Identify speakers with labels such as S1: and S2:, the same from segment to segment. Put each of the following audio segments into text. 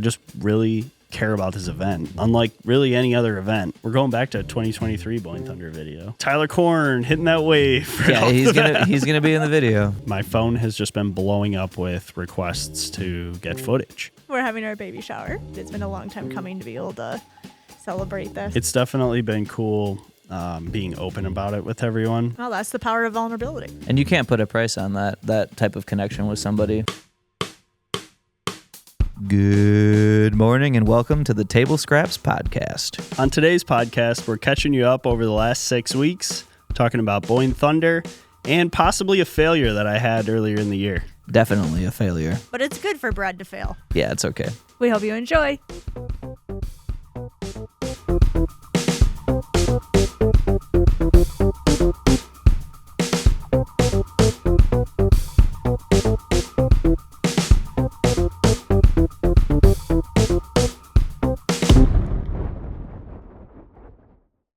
S1: I just really care about this event. Unlike really any other event. We're going back to 2023 Boyne Thunder video. Tyler Korn hitting that wave.
S2: Yeah, he's gonna be in the video.
S1: My phone has just been blowing up with requests to get footage.
S3: We're having our baby shower. It's been a long time coming to be able to celebrate this.
S1: It's definitely been cool being open about it with everyone.
S3: Well, that's the power of vulnerability.
S2: And you can't put a price on that type of connection with somebody. Good morning and welcome to the Table Scraps podcast.
S1: On today's podcast, we're catching you up over the last 6 weeks, talking about Boyne Thunder and possibly a failure that I had earlier in the year.
S2: Definitely a failure.
S3: But it's good for Brad to fail.
S2: Yeah, it's okay.
S3: We hope you enjoy.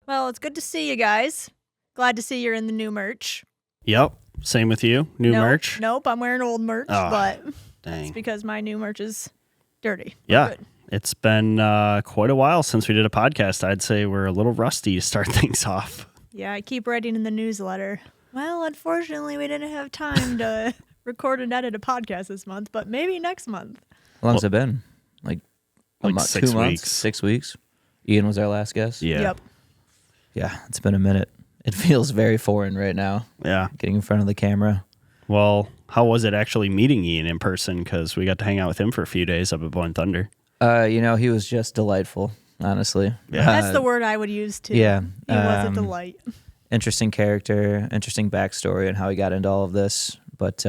S3: Well, it's good to see you guys. Glad to see you're in the new merch.
S1: Yep. Same with you. New merch.
S3: Nope, I'm wearing old merch, but
S1: Dang.
S3: it's because my new merch is dirty.
S1: Yeah.
S3: Good.
S1: It's been quite a while since we did a podcast. I'd say we're a little rusty to start things off.
S3: Yeah, I keep writing in the newsletter. Well, unfortunately, we didn't have time to record and edit a podcast this month, but maybe next month.
S2: How long's it been? Like a month,
S1: 6
S2: 2 months?
S1: weeks.
S2: 6 weeks? Ian was our last guest?
S1: Yeah.
S3: Yep.
S2: Yeah, it's been a minute. It feels very foreign right now,
S1: Yeah.
S2: getting in front of the camera.
S1: Well, how was it actually meeting Ian in person? Because we got to hang out with him for a few days up at Boyne Thunder.
S2: He was just delightful, honestly.
S1: Yeah.
S3: That's the word I would use, too.
S2: Yeah.
S3: He was a delight.
S2: Interesting character, interesting backstory and how he got into all of this. But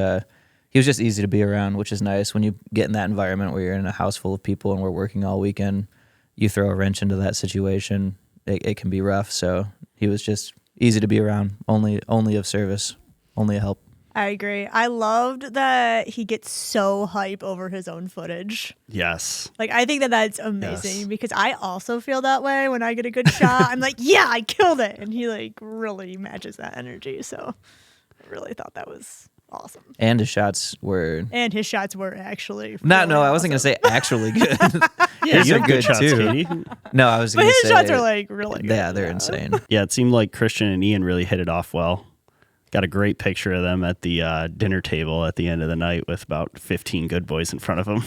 S2: he was just easy to be around, which is nice. When you get in that environment where you're in a house full of people and we're working all weekend, you throw a wrench into that situation, it can be rough. So he was just easy to be around, only of service, only a help.
S3: I agree. I loved that he gets so hype over his own footage.
S1: Yes.
S3: Like, I think that's amazing
S1: Yes.
S3: because I also feel that way when I get a good shot. I'm like, yeah, I killed it. And he, like, really matches that energy. So I really thought that was awesome.
S2: And his shots were...
S3: And his shots were actually
S2: No,
S3: really
S2: I wasn't going to
S3: awesome.
S2: say actually good.
S1: Yeah,
S2: His
S1: you
S2: are
S1: have
S2: good
S1: shots,
S2: too.
S1: Katie.
S2: No, I was
S3: But
S2: going to
S3: his
S2: say...
S3: shots are, like, really good.
S2: Yeah, they're insane.
S1: Yeah, it seemed like Christian and Ian really hit it off well. Got a great picture of them at the dinner table at the end of the night with about 15 good boys in front of them.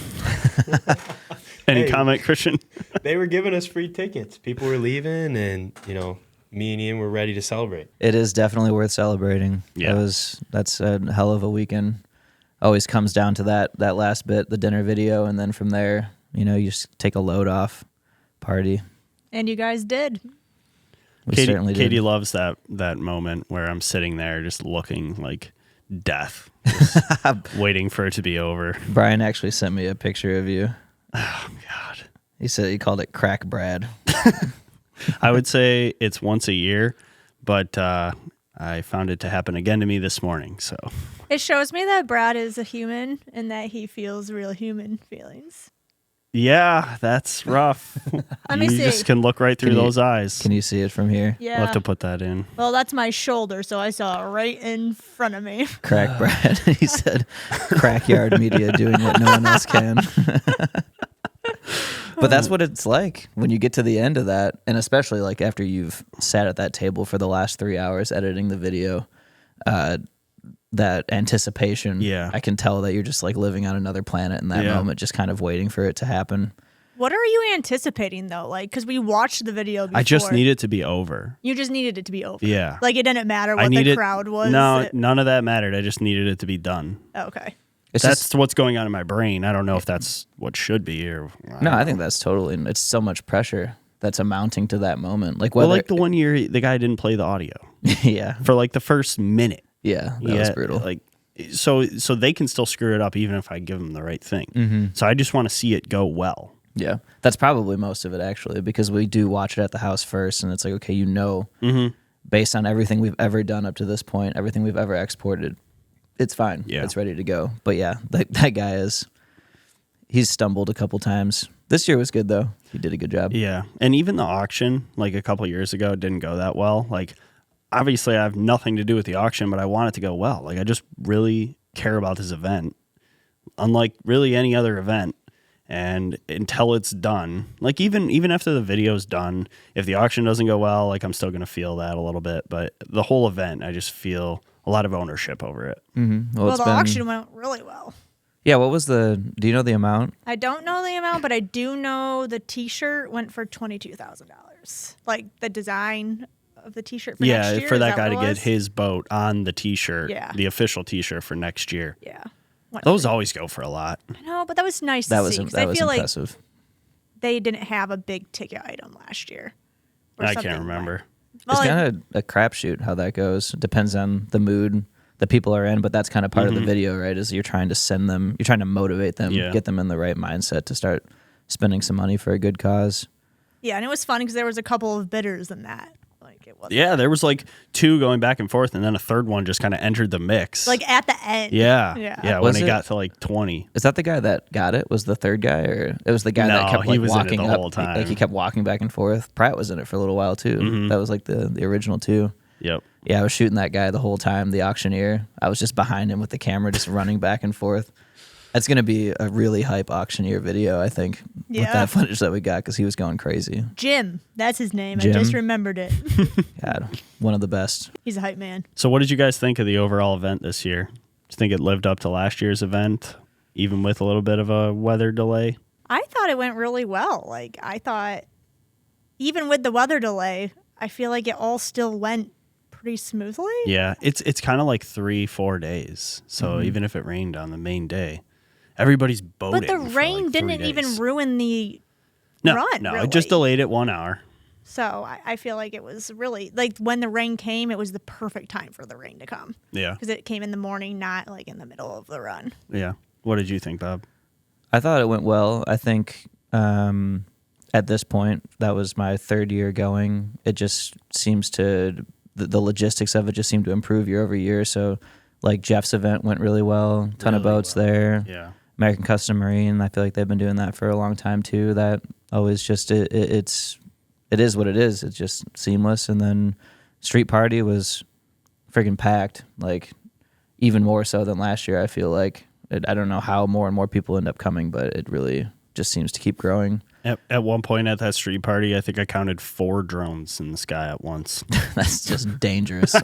S1: Any comment, Christian?
S4: They were giving us free tickets. People were leaving, and me and Ian were ready to celebrate.
S2: It is definitely worth celebrating.
S1: Yeah.
S2: That's a hell of a weekend. Always comes down to that last bit, the dinner video, and then from there, you just take a load off, party.
S3: And you guys did.
S2: We certainly did.
S1: Katie loves that moment where I'm sitting there just looking like death, just waiting for it to be over.
S2: Brian actually sent me a picture of you.
S1: Oh, God.
S2: He said he called it Crack Brad.
S1: I would say it's once a year, but I found it to happen again to me this morning. So
S3: It shows me that Brad is a human and that he feels real human feelings.
S1: yeah, that's rough.
S3: Let me
S1: You
S3: see.
S1: just can look right through
S2: Can you-
S1: those eyes.
S2: Can you see it from here?
S3: Yeah.
S1: We'll have to put that in.
S3: Well, that's my shoulder, so I saw it right in front of me.
S2: Crack Brad. He said Crackyard Media doing what no one else can. But that's what it's like when you get to the end of that, and especially like after you've sat at that table for the last 3 hours editing the video, that anticipation.
S1: Yeah.
S2: I can tell that you're just like living on another planet in that
S1: Yeah.
S2: moment, just kind of waiting for it to happen.
S3: What are you anticipating, though? Like, because we watched the video before.
S1: I just need it to be over.
S3: You just needed it to be over.
S1: Yeah.
S3: Like, it didn't matter what the crowd was.
S1: No, none of that mattered. I just needed it to be done.
S3: Okay.
S2: It's
S1: That's
S2: just,
S1: what's going on in my brain. I don't know if that's what should be or
S2: no, I think that's totally, it's so much pressure that's amounting to that moment. Like,
S1: well,
S2: whether,
S1: like the one year the guy didn't play the audio
S2: yeah,
S1: for like the first minute.
S2: that was brutal.
S1: Like so they can still screw it up even if I give them the right thing.
S2: Mm-hmm.
S1: So I just want to see it go well.
S2: Yeah, that's probably most of it actually, because we do watch it at the house first, and it's like, okay, based on everything we've ever done up to this point, everything we've ever exported, it's fine.
S1: Yeah.
S2: It's ready to go. But yeah, that guy he's stumbled a couple times. This year was good though. He did a good job.
S1: Yeah. And even the auction, like a couple years ago, didn't go that well. Like, obviously I have nothing to do with the auction, but I want it to go well. Like, I just really care about this event, unlike really any other event. And until it's done, like even after the video's done, if the auction doesn't go well, like I'm still going to feel that a little bit. But the whole event, I just feel a lot of ownership over it.
S2: Mm-hmm.
S3: Well, the auction went really well.
S2: Yeah, what was do you know the amount?
S3: I don't know the amount, but I do know the T-shirt went for $22,000. Like the design of the T-shirt for next year.
S1: For that guy to get his boat on the T-shirt,
S3: Yeah.
S1: the official T-shirt for next year.
S3: Yeah.
S1: Those always go for a lot.
S3: I know, but that was nice to see. 'Cause
S2: That
S3: I
S2: was
S3: feel
S2: impressive.
S3: like they didn't have a big ticket item last year. Or
S1: I
S3: something
S1: can't remember.
S3: Well,
S2: It's kind of a crapshoot how that goes. It depends on the mood that people are in, but that's kind of part of the video, right? Is you're trying to motivate them, get them in the right mindset to start spending some money for a good cause.
S3: Yeah, and it was fun because there was a couple of bidders in that. Like it was.
S1: Yeah, there was like two going back and forth, and then a third one just kind of entered the mix.
S3: Like at the end.
S1: Yeah.
S3: Yeah.
S1: When it got to like 20.
S2: Is that the guy that got it? Was the third guy, or it was the guy that kept
S1: he
S2: like
S1: was in it
S2: walking
S1: the
S2: up?
S1: whole time.
S2: Like he kept walking back and forth. Pratt was in it for a little while too. That was like the original two.
S1: Yep.
S2: Yeah, I was shooting that guy the whole time, the auctioneer. I was just behind him with the camera, just running back and forth. That's going to be a really hype auctioneer video, I think, with that footage that we got, because he was going crazy.
S3: Jim, that's his name.
S2: Jim?
S3: I just remembered it.
S2: God, one of the best.
S3: He's a hype man.
S1: So what did you guys think of the overall event this year? Do you think it lived up to last year's event, even with a little bit of a weather delay?
S3: I thought it went really well. Like I thought, even with the weather delay, I feel like it all still went pretty smoothly.
S1: Yeah, it's kind of like 3-4 days. So even if it rained on the main day, everybody's boating.
S3: But the
S1: for
S3: rain
S1: like 3
S3: didn't even
S1: days.
S3: ruin the
S1: No,
S3: run.
S1: no,
S3: really.
S1: it just delayed it 1 hour.
S3: So I feel like it was really like when the rain came, it was the perfect time for the rain to come.
S1: Yeah,
S3: Because it came in the morning, not like in the middle of the run.
S1: yeah. What did you think, Bob?
S2: I thought it went well. I think at this point, that was my third year going. It just seems to, the logistics of it just seemed to improve year over year. So like Jeff's event went really well. Ton of
S1: Really
S2: boats
S1: well.
S2: there.
S1: Yeah.
S2: American Custom Marine, I feel like they've been doing that for a long time too. That always just, it is what it is. It's just seamless. And then Street Party was freaking packed, like even more so than last year. I feel like I don't know how more and more people end up coming, but it really just seems to keep growing.
S1: At one point at that street party, I think I counted 4 drones in the sky at once.
S2: That's just dangerous.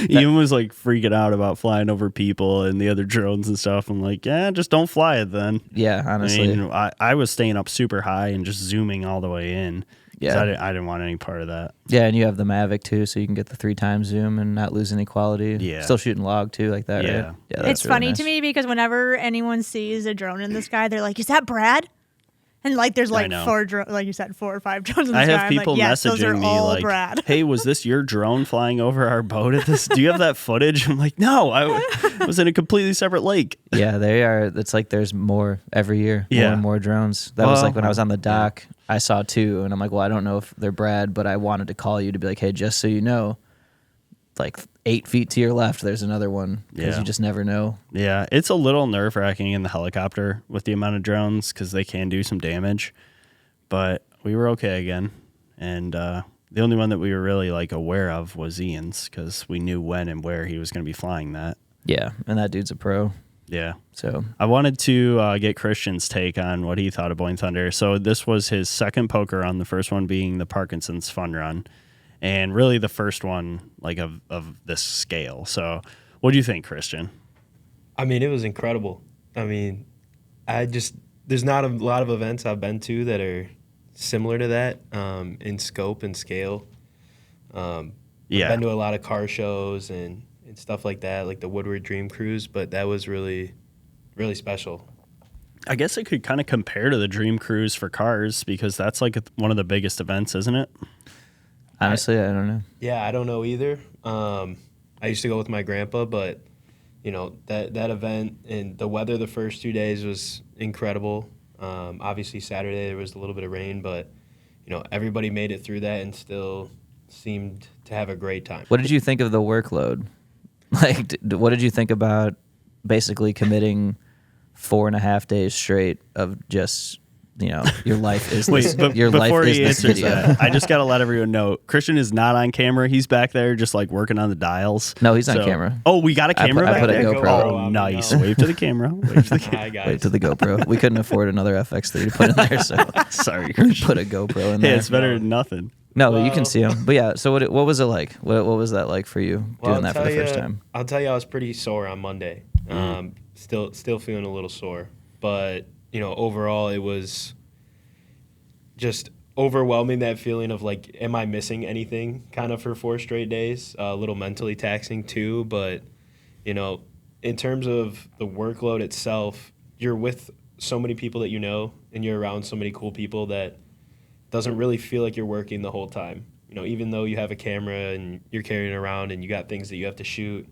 S1: Ian was like freaking out about flying over people and the other drones and stuff. I'm like, yeah, just don't fly it then.
S2: Yeah, honestly.
S1: I mean, I was staying up super high and just zooming all the way in.
S2: Yeah.
S1: I didn't want any part of that.
S2: Yeah, and you have the Mavic too, so you can get the 3 times zoom and not lose any quality.
S1: Yeah.
S2: Still shooting log too, like that,
S1: Yeah.
S2: right? Yeah, that's
S3: It's
S2: really
S3: funny
S2: nice.
S3: to me because whenever anyone sees a drone in the sky, they're like, "Is that Brad?" And like, there's like
S1: know.
S3: 4 like you said, 4 or 5 drones in the
S1: I
S3: sky.
S1: have
S3: I'm
S1: people
S3: like, yes, those are
S1: messaging me
S3: all
S1: like,
S3: Brad.
S1: "Hey, was this your drone flying over our boat at this? Do you have that footage?" I'm like, "No, I was in a completely separate lake."
S2: Yeah, they are. It's like there's more every year, more
S1: Yeah.
S2: and more drones. That was
S1: Well,
S2: like when I was on the dock, I saw 2, and I'm like, well, I don't know if they're Brad, but I wanted to call you to be like, hey, just so you know, like 8 feet to your left, there's another one, because
S1: Yeah.
S2: you just never know.
S1: Yeah, it's a little nerve-wracking in the helicopter with the amount of drones because they can do some damage. But we were okay again, and the only one that we were really like aware of was Ian's because we knew when and where he was going to be flying that.
S2: Yeah, and that dude's a pro.
S1: Yeah.
S2: So
S1: I wanted to get Christian's take on what he thought of Boyne Thunder. So this was his second poker run, the first one being the Parkinson's fun run, and really the first one like of this scale. So what do you think, Christian?
S4: I mean, it was incredible. I mean, there's not a lot of events I've been to that are similar to that in scope and scale. I've been to a lot of car shows and stuff like that, like the Woodward Dream Cruise, but that was really, really special.
S1: I guess it could kind of compare to the Dream Cruise for cars because that's like one of the biggest events, isn't it?
S2: honestly, I don't know.
S4: Yeah, I don't know either. I used to go with my grandpa, but you know that event and the weather the first 2 days was incredible. Obviously Saturday there was a little bit of rain, but you know everybody made it through that and still seemed to have a great time.
S2: What did you think of the workload? Like, what did you think about basically committing 4.5 days straight of just your life is
S1: Wait,
S2: this,
S1: but
S2: your life
S1: before
S2: is
S1: he
S2: this
S1: answers
S2: video.
S1: that, I just got to let everyone know Christian is not on camera. He's back there just like working on the dials.
S2: No, he's on camera.
S1: Oh, we got a camera
S2: I
S1: back
S2: put a
S1: there?
S2: GoPro.
S1: Oh, nice. Wave to the camera. Wave to the camera.
S4: Hi, guys.
S2: Wait to the GoPro. We couldn't afford another FX3 to put in there, so
S1: Sorry.
S2: we put a GoPro in
S1: Hey,
S2: there.
S1: it's better than nothing.
S2: No, you can see him. But yeah, so what was it like? What was that like for you
S4: Well,
S2: doing that for the first time?
S4: I'll tell you, I was pretty sore on Monday. Still feeling a little sore, but overall, it was just overwhelming, that feeling of like, am I missing anything kind of for 4 straight days? A little mentally taxing too, but in terms of the workload itself, you're with so many people that and you're around so many cool people that doesn't really feel like you're working the whole time. Even though you have a camera and you're carrying it around and you got things that you have to shoot,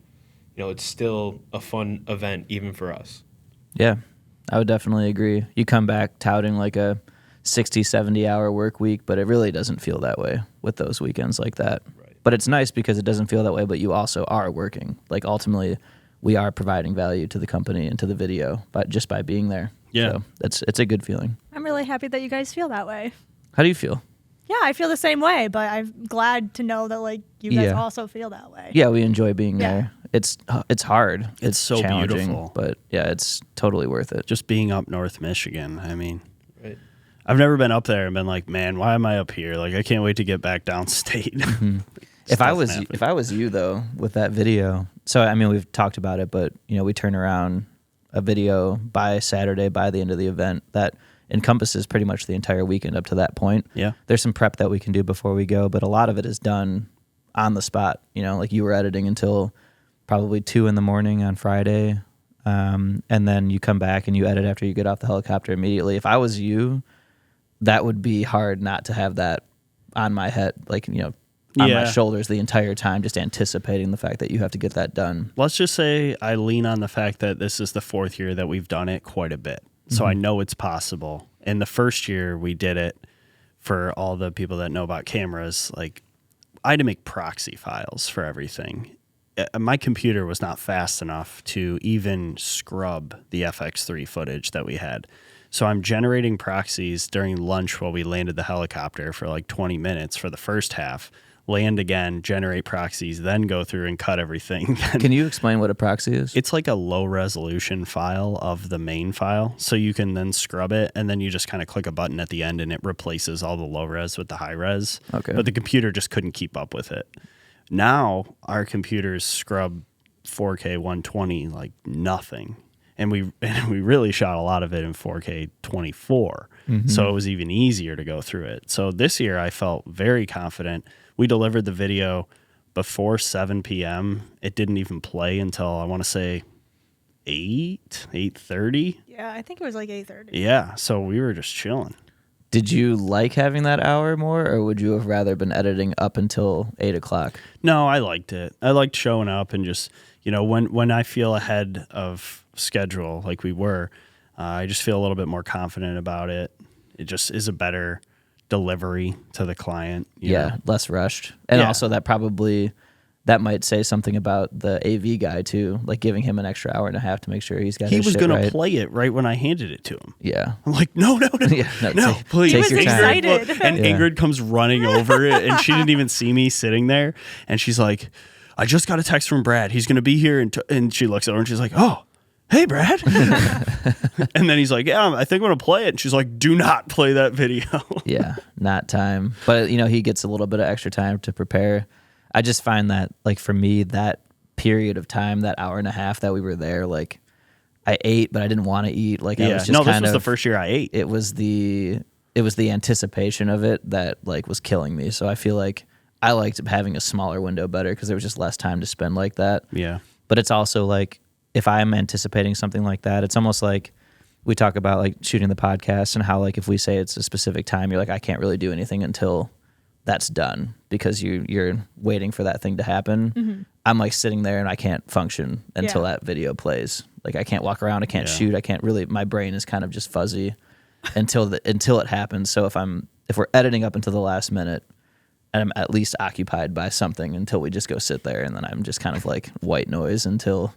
S4: it's still a fun event even for us.
S2: Yeah, I would definitely agree. You come back touting like a 60, 70-hour work week, but it really doesn't feel that way with those weekends like that.
S4: Right.
S2: But it's nice because it doesn't feel that way, but you also are working. Like ultimately, we are providing value to the company and to the video just by being there.
S1: Yeah.
S2: So it's a good feeling.
S3: I'm really happy that you guys feel that way.
S2: How do you feel?
S3: Yeah, I feel the same way, but I'm glad to know that like you guys
S2: Yeah.
S3: also feel that way.
S2: Yeah, we enjoy being
S3: Yeah.
S2: there. It's hard.
S1: It's so
S2: challenging,
S1: beautiful.
S2: but yeah, it's totally worth it.
S1: Just being up North Michigan. I mean,
S4: Right.
S1: I've never been up there and been like, man, why am I up here? Like, I can't wait to get back downstate.
S2: If I was you though, with that video, so I mean we've talked about it, but we turn around a video by Saturday, by the end of the event, that encompasses pretty much the entire weekend up to that point.
S1: Yeah.
S2: There's some prep that we can do before we go, but a lot of it is done on the spot. Like you were editing until probably 2 a.m. on Friday, and then you come back and you edit after you get off the helicopter immediately. If I was you, that would be hard not to have that on my head, like on my shoulders the entire time, just anticipating the fact that you have to get that done.
S1: Let's just say I lean on the fact that this is the 4th year that we've done it quite a bit. So I know it's possible. And the first year we did it, for all the people that know about cameras, like I had to make proxy files for everything. My computer was not fast enough to even scrub the FX3 footage that we had. So I'm generating proxies during lunch while we landed the helicopter for like 20 minutes for the first half. Land again, generate proxies, then go through and cut everything.
S2: Can you explain what a proxy is?
S1: It's like a low resolution file of the main file. So you can then scrub it and then you just kind of click a button at the end and it replaces all the low res with the high res.
S2: Okay.
S1: But the computer just couldn't keep up with it. Now our computers scrub 4K 120 like nothing. And we really shot a lot of it in 4K 24. So it was even easier to go through it. So this year I felt very confident. We delivered the video before 7 p.m. It didn't even play until, I want to say, 8:30.
S3: Yeah, I think it was like 8:30.
S1: Yeah, so we were just chilling.
S2: Did you like having that hour more, or would you have rather been editing up until 8 o'clock?
S1: No, I liked it. I liked showing up and just, when I feel ahead of schedule like we were, I just feel a little bit more confident about it. It just is a better delivery to the client. You know?
S2: Less rushed. And
S1: Yeah.
S2: also that might say something about the AV guy too, like giving him an extra hour and a half to make sure he's got
S1: He
S2: his
S1: was
S2: shit
S1: going to
S2: right.
S1: play it right when I handed it to him.
S2: Yeah.
S1: I'm like, no,
S2: Yeah, no,
S1: please.
S2: take
S3: He was
S2: your time.
S3: excited.
S1: And
S2: Yeah.
S1: Ingrid comes running over it, and she didn't even see me sitting there. And she's like, I just got a text from Brad. He's going to be here. And she looks over and she's like, oh, hey, Brad. And then he's like, yeah, I think I'm going to play it. And she's like, do not play that video.
S2: Yeah, not time. But, he gets a little bit of extra time to prepare. I just find that, like, for me, that period of time, that hour and a half that we were there, like, I ate, but I didn't want to eat. Like, I was just
S1: this
S2: kind
S1: was
S2: of,
S1: the first year I ate.
S2: it was the anticipation of it that, like, was killing me. So I feel like I liked having a smaller window better because there was just less time to spend like that.
S1: Yeah.
S2: But it's also like, if I'm anticipating something like that, it's almost like we talk about like shooting the podcast and how like if we say it's a specific time, you're like, I can't really do anything until that's done because you're waiting for that thing to happen. I'm like sitting there and I can't function until that video plays. Like I can't walk around, I can't shoot, I can't really. My brain is kind of just fuzzy until it happens. So if we're editing up until the last minute, and I'm at least occupied by something until we just go sit there, and then I'm just kind of like white noise until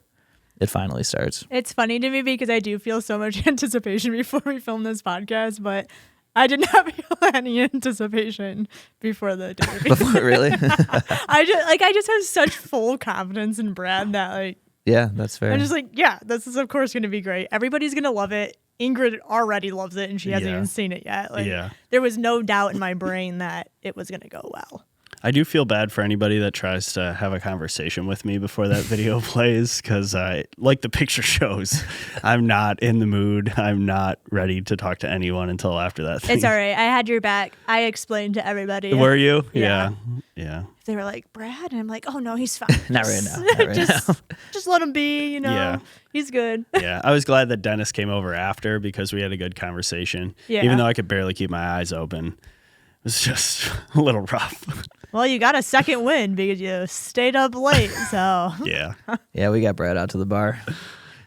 S2: it finally starts.
S3: It's funny to me because I do feel so much anticipation before we film this podcast, but I did not feel any anticipation before the dinner.
S2: Before, really?
S3: I just have such full confidence in Brad that like
S2: Yeah, that's fair.
S3: I'm just like, yeah, this is of course going to be great. Everybody's going to love it. Ingrid already loves it, and she hasn't even seen it yet. Like, there was no doubt in my brain that it was going to go well.
S1: I do feel bad for anybody that tries to have a conversation with me before that video plays because, like the picture shows, I'm not in the mood. I'm not ready to talk to anyone until after that thing.
S3: It's all right. I had your back. I explained to everybody.
S1: Were you?
S3: Yeah.
S1: Yeah.
S3: They were like, Brad? And I'm like, oh, no, he's fine.
S2: Not right now. Not right now.
S3: Just let him be, you know.
S1: Yeah.
S3: He's good.
S1: Yeah. I was glad that Dennis came over after because we had a good conversation.
S3: Yeah.
S1: Even though I could barely keep my eyes open. It was just a little rough.
S3: Well, you got a second win because you stayed up late, so.
S1: Yeah.
S2: Yeah, we got Brad out to the bar.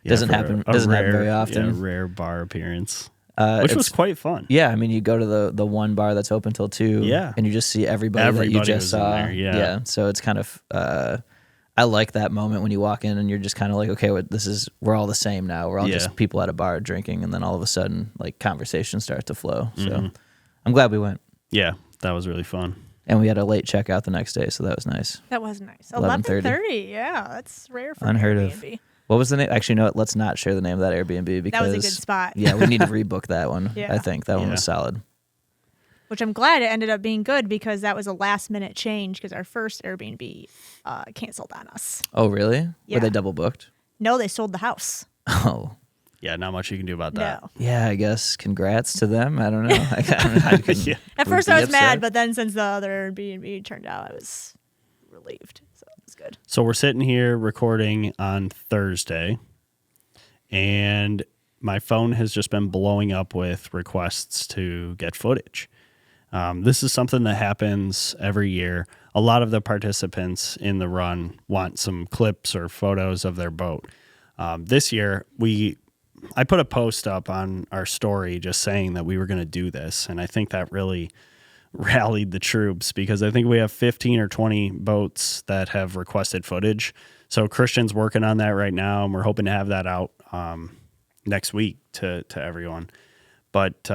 S1: Yeah,
S2: Doesn't
S1: for
S2: happen
S1: a rare,
S2: very often.
S1: Yeah, rare bar appearance. Which was quite fun.
S2: Yeah, I mean, you go to the one bar that's open till 2.
S1: Yeah.
S2: And you just see everybody that you
S1: Everybody
S2: just
S1: was in
S2: saw.
S1: there, yeah.
S2: So it's kind of, I like that moment when you walk in and you're just kind of like, okay, we're all the same now. We're all just people at a bar drinking, and then all of a sudden, like, conversations start to flow. So I'm glad we went.
S1: Yeah, that was really fun.
S2: And we had a late checkout the next day, so that was nice.
S3: That was nice.
S2: 11:30.
S3: 11:30. Yeah, that's rare for
S2: Unheard
S3: an
S2: of.
S3: Airbnb.
S2: What was the name? Actually, no, let's not share the name of that Airbnb because
S3: That was a good spot.
S2: Yeah, we need to rebook that one.
S3: Yeah.
S2: I think that one was solid.
S3: Which I'm glad it ended up being good because that was a last minute change because our first Airbnb canceled on us.
S2: Oh, really?
S3: Yeah.
S2: Were they double booked?
S3: No, they sold the house.
S2: Oh.
S1: Yeah, not much you can do about that.
S3: No.
S2: Yeah, I guess congrats to them. I don't know.
S1: Yeah.
S3: At first I was mad, but then since the other Airbnb turned out, I was relieved. So it was good.
S1: So we're sitting here recording on Thursday, and my phone has just been blowing up with requests to get footage. This is something that happens every year. A lot of the participants in the run want some clips or photos of their boat. This year, I put a post up on our story just saying that we were going to do this, and I think that really rallied the troops because I think we have 15 or 20 boats that have requested footage. So Christian's working on that right now, and we're hoping to have that out next week to everyone. But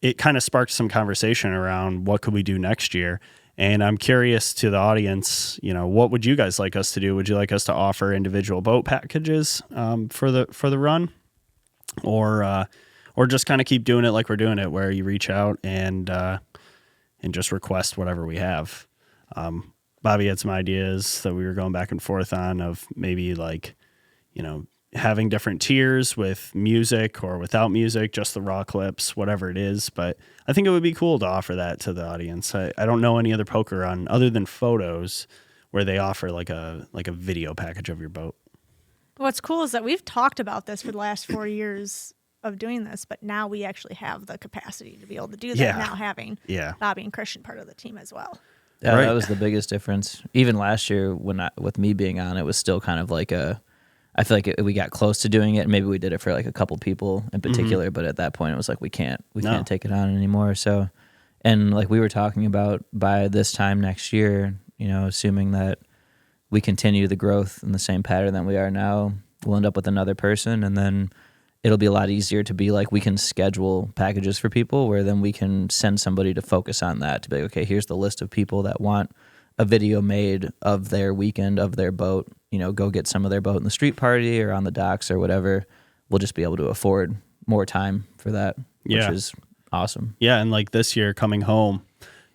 S1: it kind of sparked some conversation around what could we do next year. And I'm curious to the audience, what would you guys like us to do? Would you like us to offer individual boat packages for the run? Or just kind of keep doing it like we're doing it, where you reach out and just request whatever we have. Bobby had some ideas that we were going back and forth on of maybe having different tiers with music or without music, just the raw clips, whatever it is. But I think it would be cool to offer that to the audience. I don't know any other poker run other than photos where they offer like a video package of your boat.
S3: What's cool is that we've talked about this for the last 4 years of doing this, but now we actually have the capacity to be able to do that now having Bobby and Christian part of the team as well.
S2: Yeah,
S1: Right.
S2: that was the biggest difference. Even last year, with me being on, it was still kind of like I feel like we got close to doing it. Maybe we did it for like a couple people in particular, but at that point, it was like we can't take it on anymore. So, and like we were talking about, by this time next year, assuming that we continue the growth in the same pattern that we are now, we'll end up with another person, and then it'll be a lot easier to be like, we can schedule packages for people where then we can send somebody to focus on that, to be like, okay, here's the list of people that want a video made of their weekend, of their boat, go get some of their boat in the street party or on the docks or whatever. We'll just be able to afford more time for that, which is awesome.
S1: Yeah, and like this year coming home,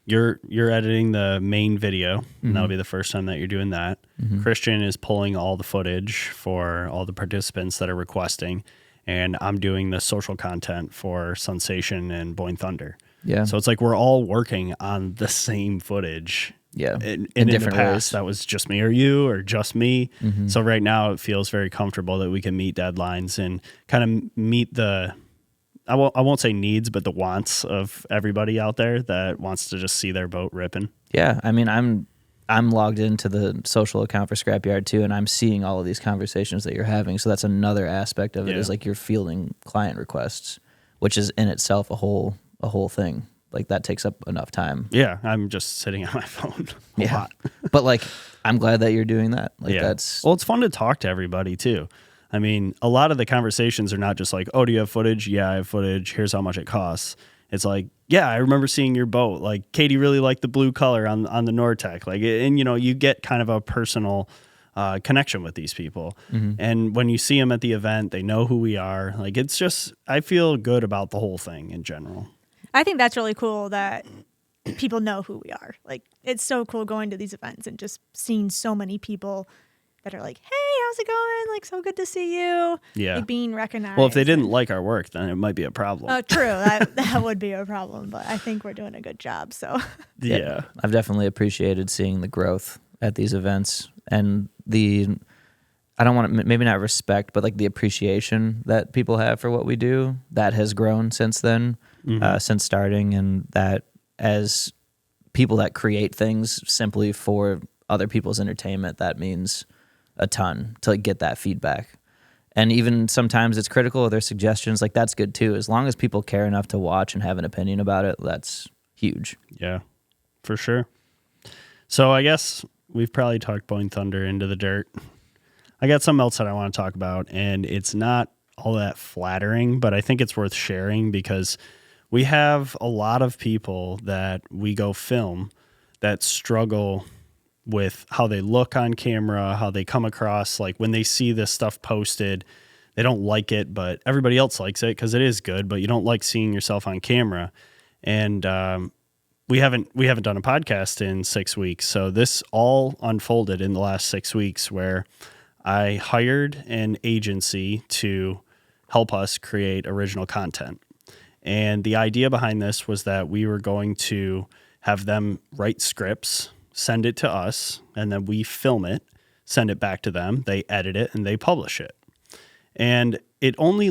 S1: you're editing the main video, and that'll be the first time that you're doing that. Christian is pulling all the footage for all the participants that are requesting, and I'm doing the social content for Sensation and Boyne Thunder.
S2: Yeah.
S1: So it's like we're all working on the same footage.
S2: Yeah.
S1: And
S2: in
S1: in
S2: different
S1: the past,
S2: ways.
S1: that was just me or you or just me. So right now it feels very comfortable that we can meet deadlines and kind of meet I won't say needs, but the wants of everybody out there that wants to just see their boat ripping.
S2: Yeah. I mean, I'm logged into the social account for Scrapyard too, and I'm seeing all of these conversations that you're having. So that's another aspect of it, is like you're fielding client requests, which is in itself a whole thing. Like that takes up enough time.
S1: Yeah, I'm just sitting on my phone a lot.
S2: But like, I'm glad that you're doing that. Like
S1: Well, it's fun to talk to everybody too. I mean, a lot of the conversations are not just like, oh, do you have footage? Yeah, I have footage. Here's how much it costs. It's like, yeah, I remember seeing your boat. Like, Katie really liked the blue color on the Nortec. Like, and, you get kind of a personal connection with these people. And when you see them at the event, they know who we are. Like, it's just, I feel good about the whole thing in general.
S3: I think that's really cool that people know who we are. Like, it's so cool going to these events and just seeing so many people that are like, hey, how's it going? Like, so good to see you.
S1: Yeah.
S3: Like, being recognized.
S1: Well, if they didn't like our work, then it might be a problem.
S3: Oh, true. That would be a problem. But I think we're doing a good job. So
S1: yeah.
S2: I've definitely appreciated seeing the growth at these events and I don't want to, maybe not respect, but like the appreciation that people have for what we do, that has grown since then, since starting. And that as people that create things simply for other people's entertainment, that means a ton to like get that feedback. And even sometimes it's critical of their suggestions. Like, that's good too. As long as people care enough to watch and have an opinion about it, that's huge.
S1: Yeah, for sure. So I guess we've probably talked Boyne Thunder into the dirt. I got something else that I want to talk about, and it's not all that flattering, but I think it's worth sharing because we have a lot of people that we go film that struggle with how they look on camera, how they come across. Like, when they see this stuff posted, they don't like it, but everybody else likes it because it is good, but you don't like seeing yourself on camera. And we haven't done a podcast in 6 weeks. So this all unfolded in the last 6 weeks where I hired an agency to help us create original content. And the idea behind this was that we were going to have them write scripts, send it to us, and then we film it, send it back to them, they edit it, and they publish it. And it only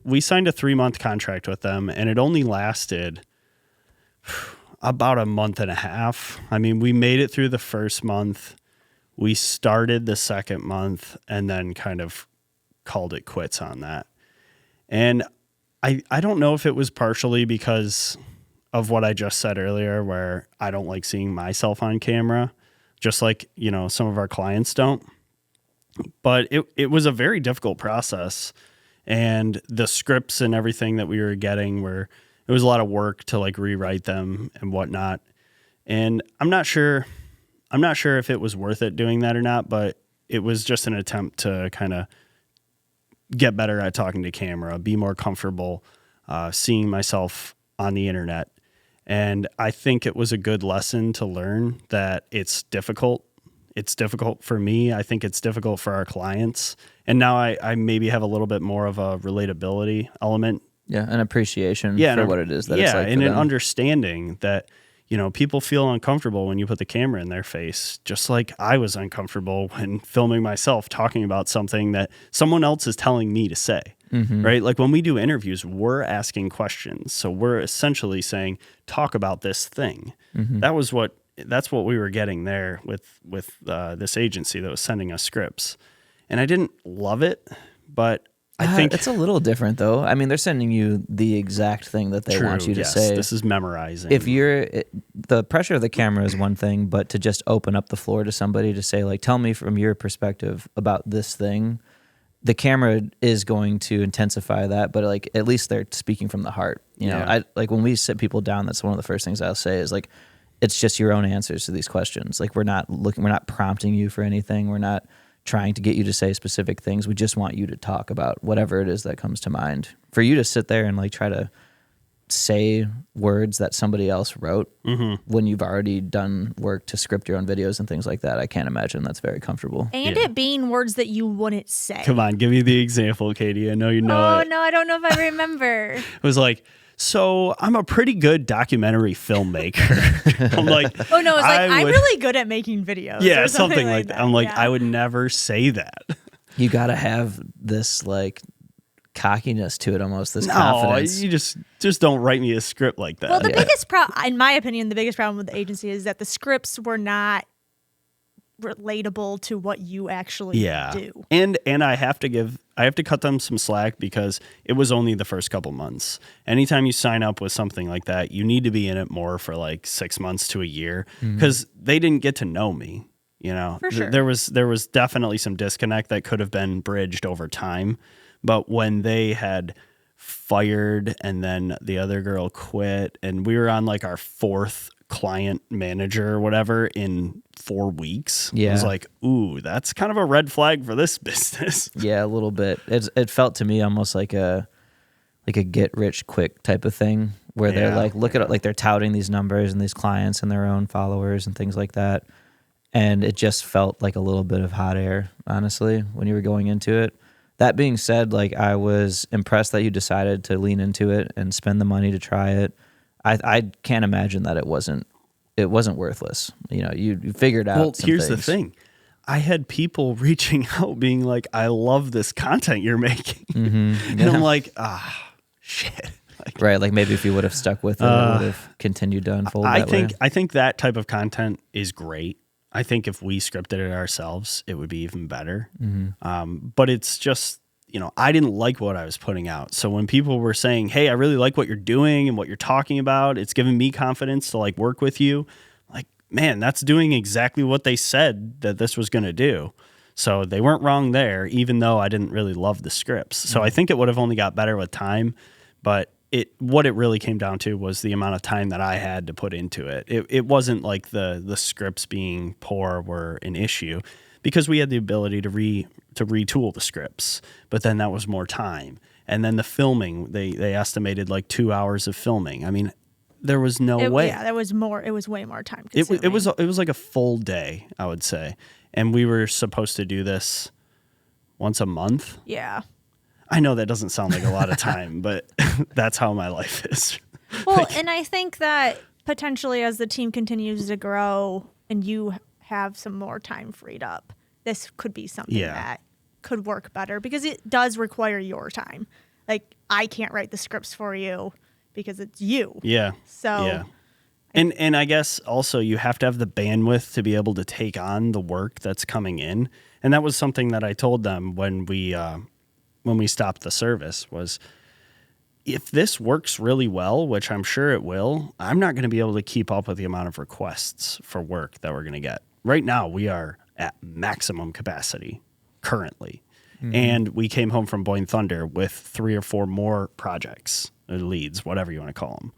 S1: we signed a 3-month contract with them, and it only lasted about a month and a half. I mean, we made it through the first month. We started the second month and then kind of called it quits on that. And I don't know if it was partially because of what I just said earlier, where I don't like seeing myself on camera, just like, some of our clients don't. But it was a very difficult process. And the scripts and everything that we were getting it was a lot of work to like rewrite them and whatnot. And I'm not sure if it was worth it doing that or not, but it was just an attempt to kind of get better at talking to camera, be more comfortable seeing myself on the internet. And I think it was a good lesson to learn that it's difficult. It's difficult for me. I think it's difficult for our clients. And now I maybe have a little bit more of a relatability element.
S2: Yeah, an appreciation for what it is that it's like.
S1: And an understanding that, people feel uncomfortable when you put the camera in their face, just like I was uncomfortable when filming myself talking about something that someone else is telling me to say, right? Like, when we do interviews, we're asking questions. So we're essentially saying, talk about this thing. That's what we were getting there with this agency that was sending us scripts. And I didn't love it, but I think
S2: it's a little different though. I mean, they're sending you the exact thing that they want you to say.
S1: This is memorizing.
S2: If the pressure of the camera is one thing, but to just open up the floor to somebody to say, like, tell me from your perspective about this thing, the camera is going to intensify that, but like, at least they're speaking from the heart. I like, when we sit people down, that's one of the first things I'll say is like, it's just your own answers to these questions. Like, we're not prompting you for anything. We're not trying to get you to say specific things. We just want you to talk about whatever it is that comes to mind. For you to sit there and like try to say words that somebody else wrote when you've already done work to script your own videos and things like that, I can't imagine that's very comfortable.
S3: And it being words that you wouldn't say.
S1: Come on, give me the example, Katie. I know you know it.
S3: Oh, no, I don't know if I remember.
S1: It was like, so I'm a pretty good documentary filmmaker. I'm like,
S3: oh no, it's like, I'm really good at making videos.
S1: Yeah, something like that. I'm like, I would never say that.
S2: You got to have this like cockiness to it, almost this confidence.
S1: You just don't write me a script like that.
S3: Well, the biggest problem, in my opinion, the biggest problem with the agency is that the scripts were not relatable to what you actually do.
S1: And I have to cut them some slack because it was only the first couple months. Anytime you sign up with something like that, you need to be in it more for like 6 months to a year because they didn't get to know me.
S3: For sure.
S1: There was definitely some disconnect that could have been bridged over time. But when they had fired and then the other girl quit and we were on like our 4th client manager or whatever in 4 weeks,
S2: Yeah.
S1: I was like, ooh, that's kind of a red flag for this business.
S2: Yeah, a little bit. It felt to me almost like a get rich quick type of thing where they're like, look at it, like they're touting these numbers and these clients and their own followers and things like that. And it just felt like a little bit of hot air, honestly, when you were going into it. That being said, like I was impressed that you decided to lean into it and spend the money to try it. I can't imagine that it wasn't worthless. You figured out.
S1: Well,
S2: some
S1: here's
S2: things.
S1: the thing. I had people reaching out being like, I love this content you're making.
S2: Mm-hmm.
S1: And I'm like, shit.
S2: Right, like maybe if you would have stuck with it, it would have continued to unfold that way.
S1: I think that type of content is great. I think if we scripted it ourselves, it would be even better.
S2: Mm-hmm.
S1: But it's just, I didn't like what I was putting out. So when people were saying, hey, I really like what you're doing and what you're talking about, it's giving me confidence to like work with you. Like, man, that's doing exactly what they said that this was going to do. So they weren't wrong there, even though I didn't really love the scripts. So I think it would have only got better with time, but what it really came down to was the amount of time that I had to put into it. It wasn't like the scripts being poor were an issue because we had the ability to retool the scripts, but then that was more time. And then the filming, they estimated like 2 hours of filming. I mean, there was no way.
S3: Yeah, there was more. It was way more time
S1: It
S3: consuming.
S1: was like a full day, I would say. And we were supposed to do this once a month.
S3: Yeah.
S1: I know that doesn't sound like a lot of time, but that's how my life is.
S3: Well, and I think that potentially as the team continues to grow and you have some more time freed up, this could be something that could work better because it does require your time. Like, I can't write the scripts for you because it's you.
S1: Yeah.
S3: So.
S1: Yeah. And I guess also you have to have the bandwidth to be able to take on the work that's coming in. And that was something that I told them when we stopped the service was, if this works really well, which I'm sure it will, I'm not going to be able to keep up with the amount of requests for work that we're going to get. Right now, we are at maximum capacity currently. Mm-hmm. And we came home from Boyne Thunder with 3 or 4 more projects or leads, whatever you want to call them.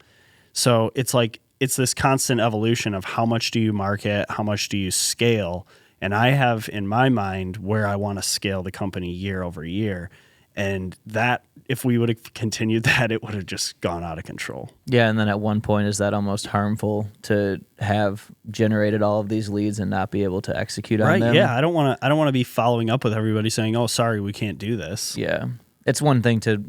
S1: So it's like, it's this constant evolution of how much do you market, how much do you scale. And I have in my mind where I want to scale the company year over year. And that, if we would have continued that, it would have just gone out of control.
S2: Yeah, and then at one point, is that almost harmful to have generated all of these leads and not be able to execute on them?
S1: Yeah, I don't want to be following up with everybody saying, "Oh, sorry, we can't do this."
S2: Yeah, it's one thing to